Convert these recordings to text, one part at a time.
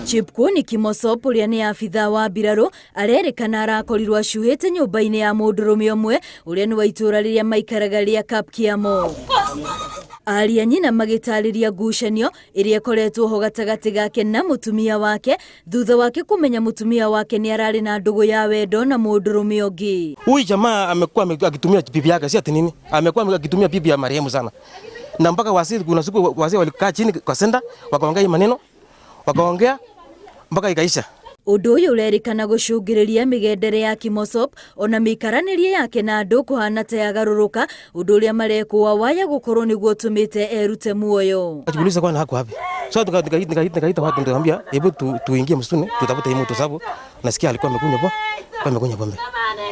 Chipkuni Kimosop uria ni afitha wa mbirarũ arerĩkana arakorirwo acuhĩte nyũmba-inĩ ya mũndũrũme ũmwe uria ni wa itũra rĩrĩa maikaraga rĩa Kapkiamo. Aria nyina magĩtarĩria ngucanio ĩrĩa ĩkoretwo ho gatagatĩ gake na mũtumia wake thutha wake kumenya mũtumia wake ni ararĩ na ndũgũ ya wendo na mũndũrũme ũngĩ. Huyu jamaa amekuwa akitumia bibi yake, si ati nini, amekuwa akitumia bibi ya marehemu sana, na mpaka kuna siku wazee walikaa chini kwa senda wakaongea hii maneno, wakaongea mpaka ikaisha. Ũndũ ũyũ ũrerĩkana gũcũngĩrĩria mĩgendere ya Kimosop ona mĩikaranĩrie yake na andũ kũhana ta yagarũrũka, ũndũ ũrĩa marekwo waya gũkorwo nĩguo ũtũmĩte erute muoyo. Ajiuliza kwa hako wapi? So tukaita watu nikamwambia hebu tuingie msituni tutafute hii mtu, sababu nasikia alikuwa amekunywa pombe.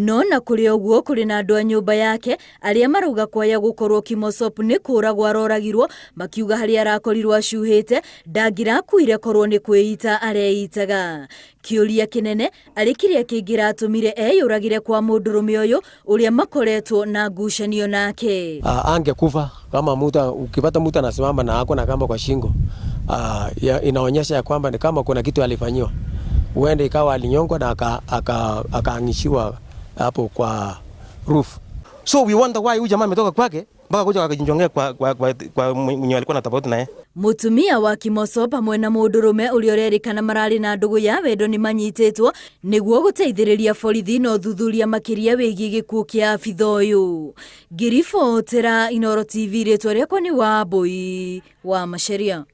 No na kũrĩ ũguo kũrĩ na andũ a nyũmba yake arĩa marauga kwaya gũkorwo Kimosop nĩ kũũragwo aroragirwo, makiuga harĩa arakorirwo acuhĩte ndangĩrakuire korwo nĩ kwĩita areitaga. Kĩũria kĩnene arĩ kĩrĩa kĩngĩratũmire eyũragire kwa mũndũrũme ũyũ ũrĩa makoretwo na ngucanio nake. Angekufa kama ukipata mtu anasimama na ako na kamba kwa shingo, inaonyesha ya kwamba ni kama kuna kitu alifanyiwa, huenda ikawa alinyongwa na akaangishiwa hapo kwa roof. So we wonder why huyu jamaa ametoka kwake mpaka kuja akajinjongea kwa mwenye alikuwa na tofauti naye. Mutumia wa Kimosop hamwe na mũndũrũme ũrĩa ũrerĩkana mararĩ na ndũgũ ya wendo nĩ manyitĩtwo nĩguo gũteithĩrĩria borithi na ũthuthuria makĩria wĩgiĩ gĩkuũ kĩa abitha ũyũ. Ngiribotera Inooro TV, rĩtwa rĩakwa nĩ Wambui wa Macharia.